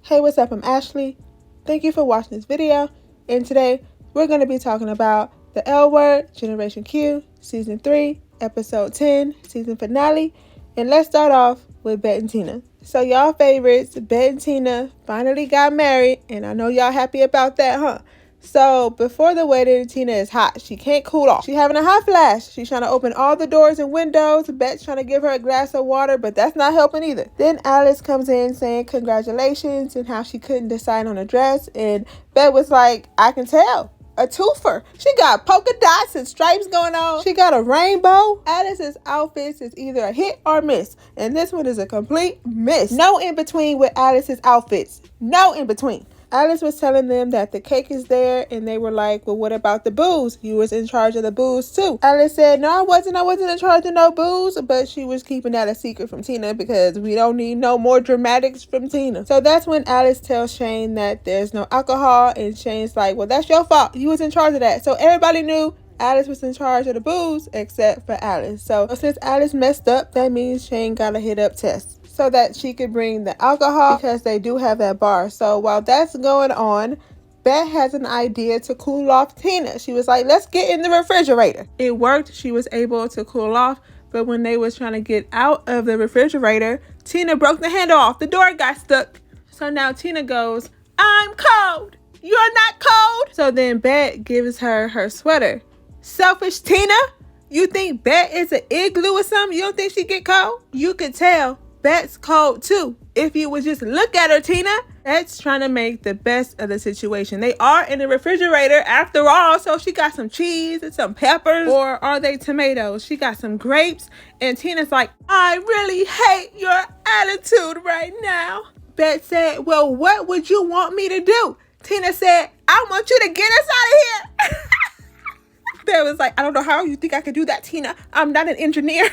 Hey, what's up? I'm Ashley. Thank you for watching this video. And today we're going to be talking about the L Word, Generation Q, Season 3, Episode 10, Season Finale. And let's start off with Bette Tina. So y'all favorites, Bette and Tina finally got married. And I know y'all happy about that, huh? So before the wedding, Tina is hot. She can't cool off. She's having a hot flash. She's trying to open all the doors and windows. Bette's trying to give her a glass of water, but that's not helping either. Then Alice comes in saying congratulations and how she couldn't decide on a dress. And Bette was like, I can tell. A twofer. She got polka dots and stripes going on. She got a rainbow. Alice's outfits is either a hit or miss. And this one is a complete miss. No in between with Alice's outfits. No in between. Alice was telling them that the cake is there, and they were like, well, what about the booze? You was in charge of the booze too. Alice said, no, I wasn't in charge of no booze, but she was keeping that a secret from Tina because we don't need no more dramatics from Tina. So that's when Alice tells Shane that there's no alcohol, and Shane's like, well, that's your fault. You was in charge of that. So everybody knew Alice was in charge of the booze except for Alice. So since Alice messed up, that means Shane gotta hit up Tess so that she could bring the alcohol because they do have that bar. So while that's going on, Bette has an idea to cool off Tina. She was like, let's get in the refrigerator. It worked. She was able to cool off. But when they was trying to get out of the refrigerator, Tina broke the handle off. The door got stuck. So now Tina goes, I'm cold. You're not cold. So then Bette gives her her sweater. Selfish Tina? You think Bette is an igloo or something? You don't think she get cold? You could tell Bette's cold too. If you would just look at her, Tina. Bette's trying to make the best of the situation. They are in the refrigerator after all, so she got some cheese and some peppers. Or are they tomatoes? She got some grapes. And Tina's like, I really hate your attitude right now. Bette said, well, what would you want me to do? Tina said, I want you to get us out of here. Bette was like, I don't know how you think I could do that, Tina. I'm not an engineer.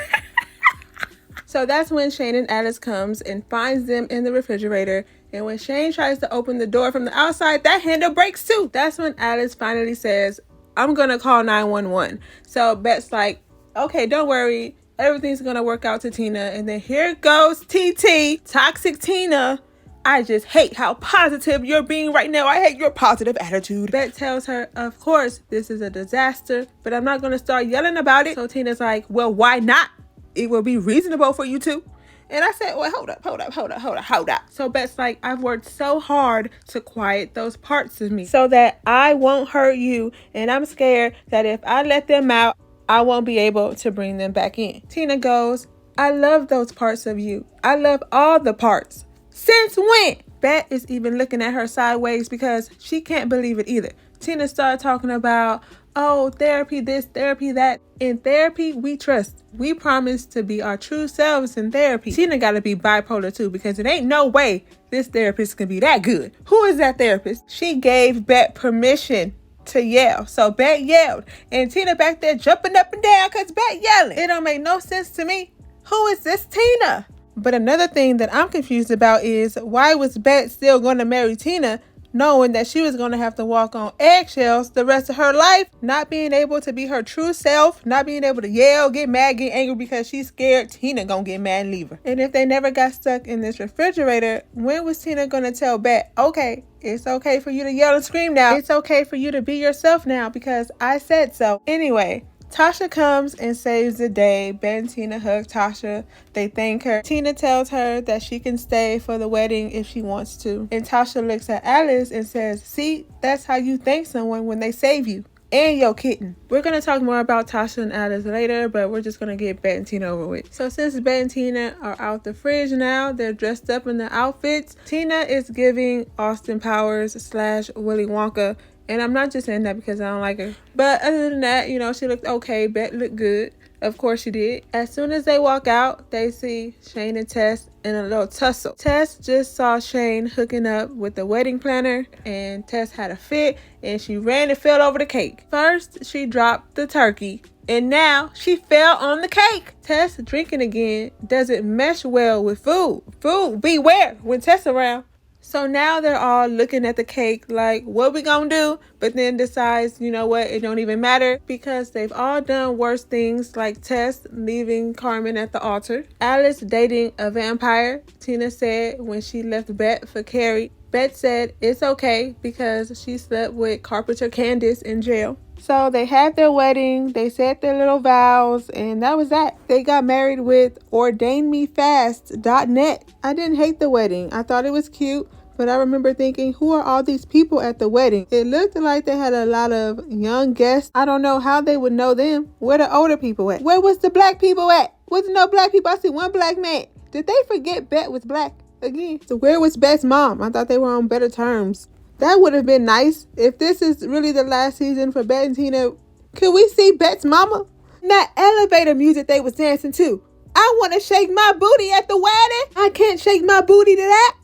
So that's when Shane and Alice comes and finds them in the refrigerator. And when Shane tries to open the door from the outside, that handle breaks too. That's when Alice finally says, I'm going to call 911. So Bette's like, okay, don't worry. Everything's going to work out to Tina. And then here goes TT, Toxic Tina. I just hate how positive you're being right now. I hate your positive attitude. Bette tells her, of course, this is a disaster, but I'm not going to start yelling about it. So Tina's like, well, why not? It will be reasonable for you to. And I said, well, hold up. So Bette's like, I've worked so hard to quiet those parts of me so that I won't hurt you. And I'm scared that if I let them out, I won't be able to bring them back in. Tina goes, I love those parts of you. I love all the parts. Since when? Bette is even looking at her sideways because she can't believe it either. Tina started talking about, oh, therapy this, therapy that. In therapy, we trust. We promise to be our true selves in therapy. Tina got to be bipolar too because it ain't no way this therapist can be that good. Who is that therapist? She gave Bette permission to yell. So Bette yelled. And Tina back there jumping up and down because Bette yelling. It don't make no sense to me. Who is this Tina? But another thing that I'm confused about is why was Bette still going to marry Tina knowing that she was going to have to walk on eggshells the rest of her life, not being able to be her true self, not being able to yell, get mad, get angry because she's scared Tina gonna get mad and leave her. And if they never got stuck in this refrigerator, when was Tina gonna tell Bette, okay, it's okay for you to yell and scream now. It's okay for you to be yourself now because I said so. Anyway, Tasha comes and saves the day. Bette and Tina hug Tasha. They thank her. Tina tells her that she can stay for the wedding if she wants to. And Tasha looks at Alice and says, see, that's how you thank someone when they save you and your kitten. We're going to talk more about Tasha and Alice later, but we're just going to get Bette and Tina over with. So since Bette and Tina are out the fridge now, they're dressed up in the outfits. Tina is giving Austin Powers / Willy Wonka. And I'm not just saying that because I don't like her. But other than that, you know, she looked okay. Bette looked good. Of course she did. As soon as they walk out, they see Shane and Tess in a little tussle. Tess just saw Shane hooking up with the wedding planner. And Tess had a fit. And she ran and fell over the cake. First, she dropped the turkey. And now she fell on the cake. Tess drinking again doesn't mesh well with food. Food, beware when Tess around. So now they're all looking at the cake like, what we gonna do? But then decides, you know what, it don't even matter because they've all done worse things like Tess leaving Carmen at the altar, Alice dating a vampire, Tina said when she left Bette for Carrie, Bette said it's okay because she slept with Carpenter Candace in jail. So they had their wedding, they said their little vows, and that was that. They got married with ordainmefast.net. I didn't hate the wedding. I thought it was cute, but I remember thinking, who are all these people at the wedding? It looked like they had a lot of young guests. I don't know how they would know them. Where the older people at? Where was the black people at? Was there no black people? I see one black man. Did they forget Bette was black again? So where was Bette's mom? I thought they were on better terms. That would have been nice. If this is really the last season for Bette and Tina, could we see Bette's mama? That elevator music they was dancing to. I want to shake my booty at the wedding. I can't shake my booty to that.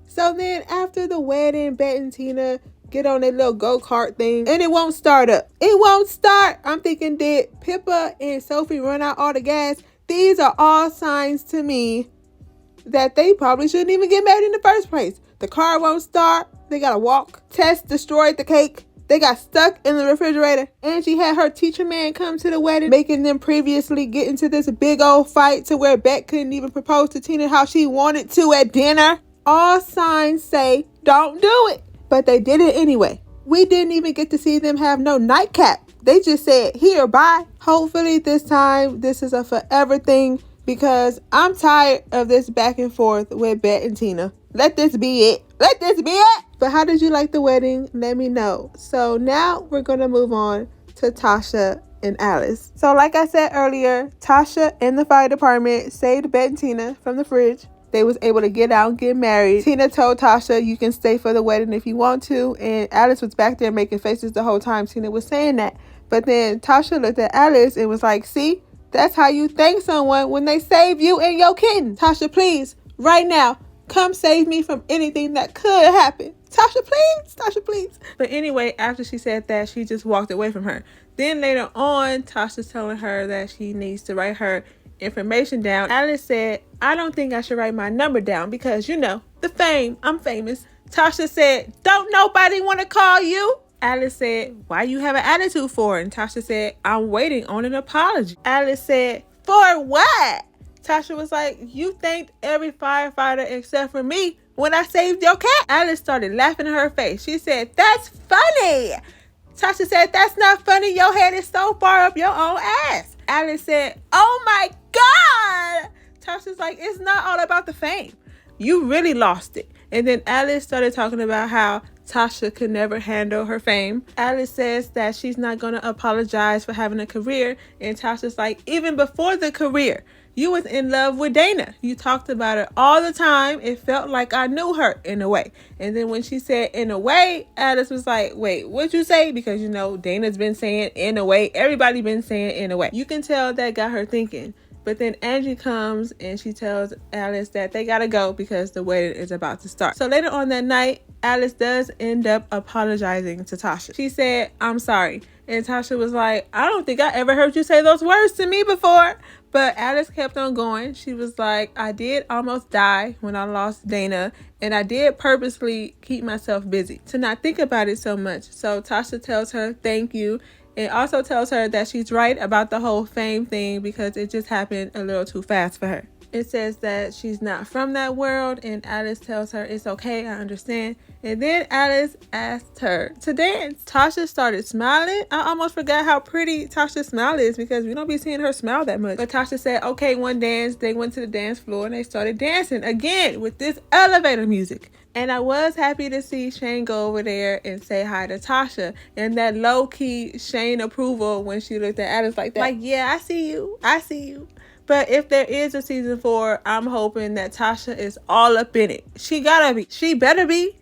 So then after the wedding, Bette and Tina get on their little go-kart thing and it won't start up. It won't start. I'm thinking, did Pippa and Sophie run out all the gas? These are all signs to me that they probably shouldn't even get married in the first place. The car won't start. They gotta walk. Tess destroyed the cake. They got stuck in the refrigerator. Angie had her teacher man come to the wedding, making them previously get into this big old fight to where Bette couldn't even propose to Tina how she wanted to at dinner. All signs say don't do it, but they did it anyway. We didn't even get to see them have no nightcap. They just said, here, bye. Hopefully this time this is a forever thing, because I'm tired of this back and forth with Bette and Tina. Let this be it. Let this be it. But how did you like the wedding? Let me know. So now we're going to move on to Tasha and Alice. So like I said earlier, Tasha and the fire department saved Bette and Tina from the fridge. They was able to get out and get married. Tina told Tasha, you can stay for the wedding if you want to. And Alice was back there making faces the whole time Tina was saying that. But then Tasha looked at Alice and was like, see, that's how you thank someone when they save you and your kitten. Tasha, please, right now, come save me from anything that could happen. Tasha, please. Tasha, please. But anyway, after she said that, she just walked away from her. Then later on, Tasha's telling her that she needs to write her information down. Alice said, I don't think I should write my number down because, you know, the fame. I'm famous. Tasha said, don't nobody want to call you? Alice said, why you have an attitude for? And Tasha said, I'm waiting on an apology. Alice said, for what? Tasha was like, you thanked every firefighter except for me when I saved your cat. Alice started laughing in her face. She said, that's funny. Tasha said, that's not funny. Your head is so far up your own ass. Alice said, oh my God. Tasha's like, it's not all about the fame. You really lost it. And then Alice started talking about how Tasha could never handle her fame. Alice says that she's not going to apologize for having a career. And Tasha's like, even before the career, you was in love with Dana. You talked about her all the time. It felt like I knew her in a way. And then when she said in a way, Alice was like, wait, what'd you say? Because, you know, Dana's been saying in a way. Everybody been saying in a way. You can tell that got her thinking. But then Angie comes and she tells Alice that they gotta go because the wedding is about to start. So later on that night, Alice does end up apologizing to Tasha. She said, I'm sorry. And Tasha was like, I don't think I ever heard you say those words to me before. But Alice kept on going. She was like, I did almost die when I lost Dana. And I did purposely keep myself busy to not think about it so much. So Tasha tells her, thank you. And also tells her that she's right about the whole fame thing because it just happened a little too fast for her. It says that she's not from that world, and Alice tells her it's okay, I understand. And then Alice asked her to dance. Tasha started smiling. I almost forgot how pretty Tasha's smile is because we don't be seeing her smile that much. But Tasha said, okay, one dance. They went to the dance floor and they started dancing again with this elevator music. And I was happy to see Shane go over there and say hi to Tasha. And that low-key Shane approval when she looked at Alice like that. Like, yeah, I see you. I see you. But if there is a season 4, I'm hoping that Tasha is all up in it. She gotta be. She better be.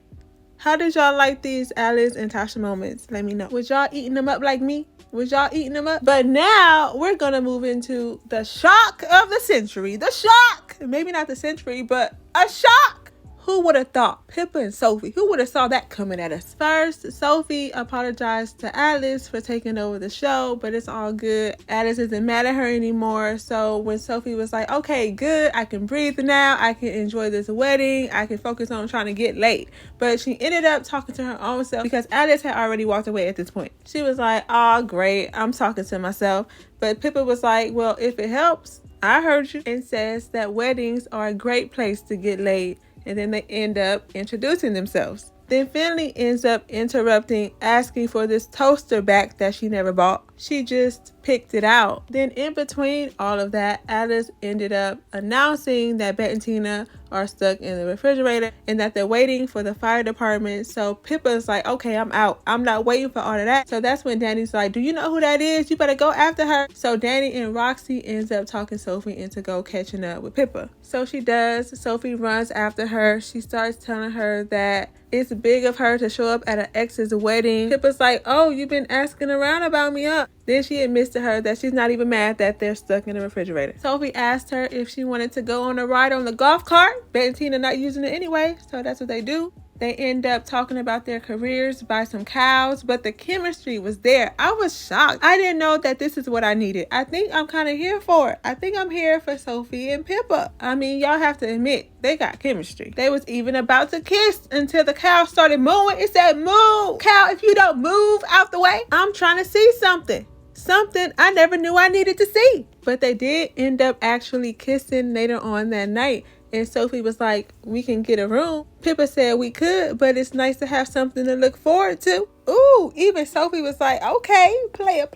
How did y'all like these Alice and Tasha moments? Let me know. Was y'all eating them up like me? Was y'all eating them up? But now we're gonna move into the shock of the century. The shock! Maybe not the century, but a shock! Who would have thought? Pippa and Sophie. Who would have saw that coming at us? First, Sophie apologized to Alice for taking over the show, but it's all good. Alice isn't mad at her anymore. So when Sophie was like, okay, good, I can breathe now. I can enjoy this wedding. I can focus on trying to get laid. But she ended up talking to her own self because Alice had already walked away at this point. She was like, oh, great. I'm talking to myself. But Pippa was like, well, if it helps, I heard you. And says that weddings are a great place to get laid. and then they end up introducing themselves. Then Finley ends up interrupting, asking for this toaster back that she never bought. She just picked it out. Then in between all of that, Alice ended up announcing that Bette Tina are stuck in the refrigerator and that they're waiting for the fire department. So Pippa's like, okay, I'm out. I'm not waiting for all of that. So that's when Dani's like, do you know who that is? You better go after her. So Dani and Roxy ends up talking Sophie into go catching up with Pippa. So she does. Sophie runs after her. She starts telling her that it's big of her to show up at an ex's wedding. Pippa's like, oh, you've been asking around about me up. Then she admits to her that she's not even mad that they're stuck in the refrigerator. Sophie asked her if she wanted to go on a ride on the golf cart. Bette and Tina not using it anyway, so that's what they do. They end up talking about their careers, buy some cows, but the chemistry was there. I was shocked. I didn't know that this is what I needed. I think I'm kind of here for it. I think I'm here for Sophie and Pippa. I mean, y'all have to admit, they got chemistry. They was even about to kiss until the cow started mooing. It said, move, cow, if you don't move out the way, I'm trying to see something. Something I never knew I needed to see. But they did end up actually kissing later on that night. And Sophie was like, we can get a room. Pippa said we could, but it's nice to have something to look forward to. Ooh, even Sophie was like, okay, player.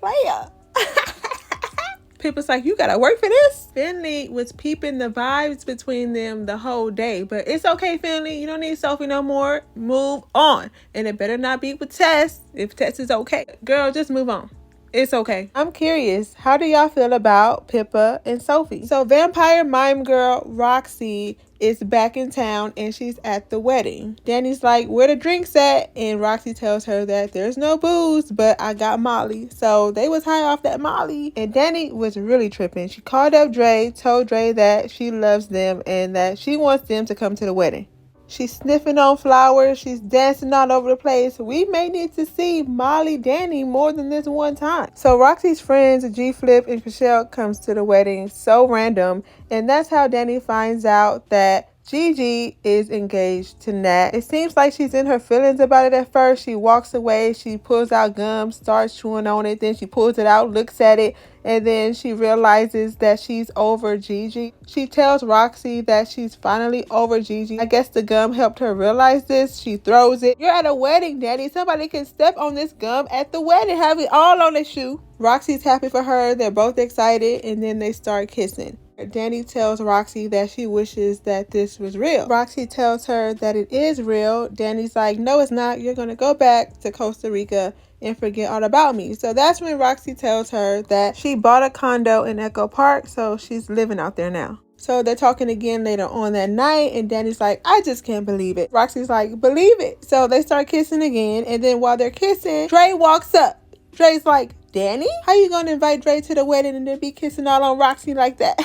Pippa's like, you gotta work for this. Finley was peeping the vibes between them the whole day. But it's okay, Finley. You don't need Sophie no more. Move on. And it better not be with Tess. If Tess is okay. Girl, just move on. It's okay. I'm curious, how do y'all feel about Pippa and Sophie? So vampire mime girl Roxy is back in town and she's at the wedding. Dani's like, where the drinks at? And Roxy tells her that there's no booze, but I got Molly. So they was high off that Molly. And Dani was really tripping. She called up Dre, told Dre that she loves them and that she wants them to come to the wedding. She's sniffing on flowers. She's dancing all over the place. We may need to see Molly Dani more than this one time. So Roxy's friends, G Flip and Chriselle, comes to the wedding. So random. And that's how Dani finds out that Gigi is engaged to Nat. It seems like she's in her feelings about it at first. She walks away. She pulls out gum, starts chewing on it. Then she pulls it out, looks at it. And then she realizes that she's over Gigi. She tells Roxy that she's finally over Gigi. I guess the gum helped her realize this. She throws it. You're at a wedding, Dani. Somebody can step on this gum at the wedding. Have it all on their shoe. Roxy's happy for her. They're both excited. And then they start kissing. Dani tells Roxy that she wishes that this was real. Roxy tells her that it is real. Dani's like, no, it's not. You're going to go back to Costa Rica and forget all about me. So that's when Roxy tells her that she bought a condo in Echo Park, so she's living out there now. So they're talking again later on that night, and Dani's like, I just can't believe it. Roxy's like, believe it. So they start kissing again, and then while they're kissing, Dre walks up. Dre's like, Dani? How you gonna invite Dre to the wedding and then be kissing all on Roxy like that?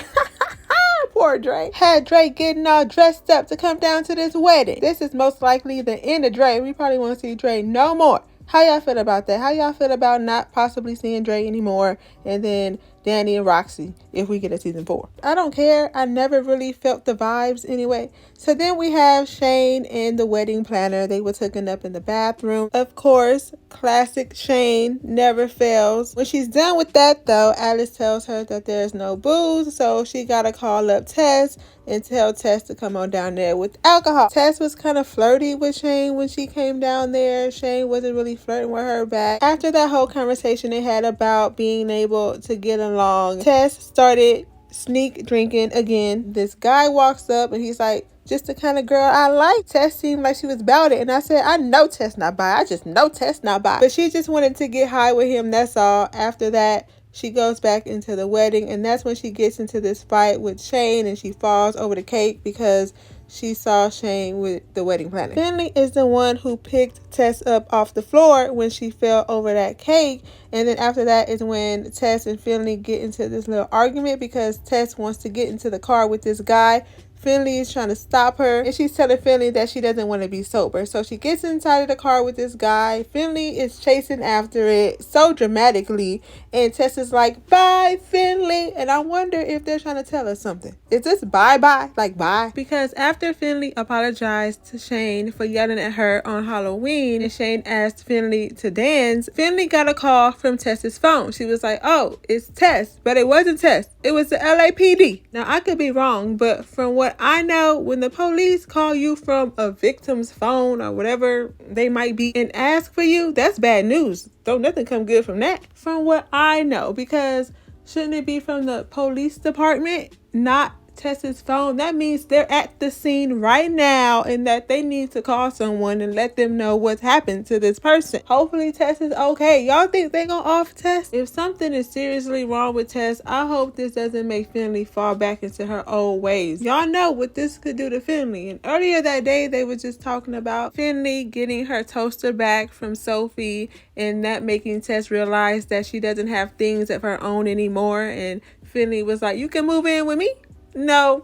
Poor Dre. Had Dre getting all dressed up to come down to this wedding. This is most likely the end of Dre. We probably won't see Dre no more. How y'all feel about that? How y'all feel about not possibly seeing Dre anymore? And then Dani and Roxy if we get a season 4. I don't care. I never really felt the vibes anyway. So then we have Shane and the wedding planner. They were hooking up in the bathroom. Of course, classic Shane never fails. When she's done with that though, Alice tells her that there's no booze. So she gotta call up Tess and tell Tess to come on down there with alcohol. Tess was kind of flirty with Shane when she came down there. Shane wasn't really flirting with her back. After that whole conversation they had about being able to get along, Tess started sneak drinking again. This guy walks up and he's like, just the kind of girl I like. Tess seemed like she was about it. And I said, I know Tess not bi. I just know Tess not bi. But she just wanted to get high with him. That's all. After that, she goes back into the wedding. And that's when she gets into this fight with Shane. And she falls over the cake because she saw Shane with the wedding planner. Finley is the one who picked Tess up off the floor when she fell over that cake. And then after that is when Tess and Finley get into this little argument because Tess wants to get into the car with this guy. Finley is trying to stop her and she's telling Finley that she doesn't want to be sober. So she gets inside of the car with this guy. Finley is chasing after it so dramatically and Tess is like, bye Finley. And I wonder if they're trying to tell us something. Is this bye-bye? Like bye? Because after Finley apologized to Shane for yelling at her on Halloween and Shane asked Finley to dance, Finley got a call from Tess's phone. She was like, oh, it's Tess. But it wasn't Tess. It was the LAPD. Now I could be wrong, but from what what I know, when the police call you from a victim's phone or whatever they might be and ask for you, that's bad news. Don't nothing come good from that. From what I know, because shouldn't it be from the police department, not Tess's phone? That means they're at the scene right now and that they need to call someone and let them know what's happened to this person. Hopefully Tess is okay. Y'all think they gonna off Tess? If something is seriously wrong with Tess, I hope this doesn't make Finley fall back into her old ways. Y'all know what this could do to Finley. And earlier that day, they were just talking about Finley getting her toaster back from Sophie and that making Tess realize that she doesn't have things of her own anymore. And Finley was like, you can move in with me? No,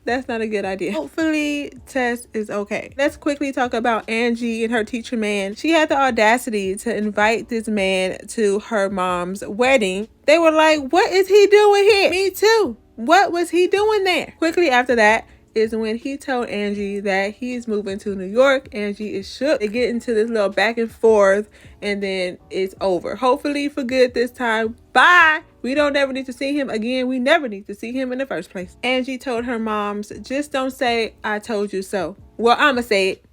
that's not a good idea. Hopefully Tess is okay. Let's quickly talk about Angie and her teacher man. She had the audacity to invite this man to her mom's wedding. They were like, what is he doing here? Me too. What was he doing there? Quickly after that is when he told Angie that he's moving to New York. Angie is shook. They get into this little back and forth and then it's over. Hopefully for good this time. Bye. We don't ever need to see him again. We never need to see him in the first place. Angie told her moms, just don't say, I told you so. Well, I'ma say it.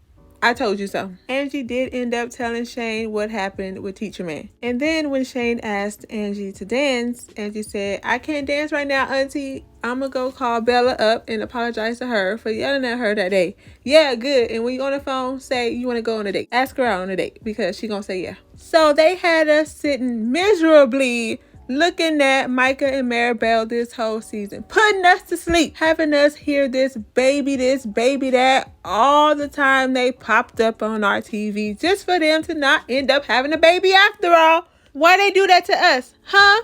I told you so. Angie did end up telling Shane what happened with Teacher Man. And then when Shane asked Angie to dance, Angie said, I can't dance right now, auntie. I'm gonna go call Bella up and apologize to her for yelling at her that day. Yeah, good. And when you on the phone, say you want to go on a date. Ask her out on a date because she gonna say yeah. So they had us sitting miserably looking at Micah and Maribel this whole season, putting us to sleep, having us hear this, baby that, all the time they popped up on our TV just for them to not end up having a baby after all. Why they do that to us? Huh?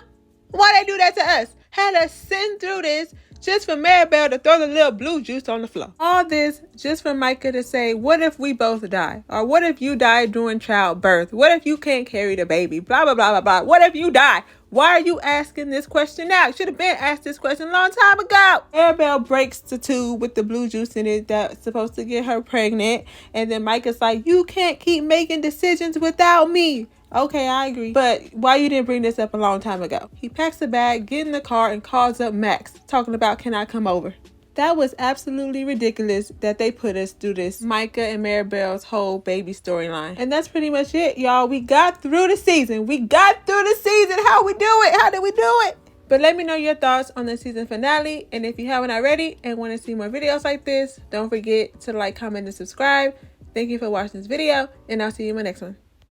Why they do that to us? Had us sitting through this just for Maribel to throw the little blue juice on the floor. All this just for Micah to say, what if we both die? Or what if you die during childbirth? What if you can't carry the baby? Blah, blah, blah, blah, blah. What if you die? Why are you asking this question now? You should have been asked this question a long time ago. Maribel breaks the tube with the blue juice in it that's supposed to get her pregnant. And then Micah's like, you can't keep making decisions without me. Okay, I agree. But why you didn't bring this up a long time ago? He packs a bag, get in the car, and calls up Max, talking about, can I come over? That was absolutely ridiculous that they put us through this Micah and Maribel's whole baby storyline. And that's pretty much it, y'all. We got through the season. How we do it? How did we do it? But let me know your thoughts on the season finale. And if you haven't already and want to see more videos like this, don't forget to like, comment, and subscribe. Thank you for watching this video, and I'll see you in my next one.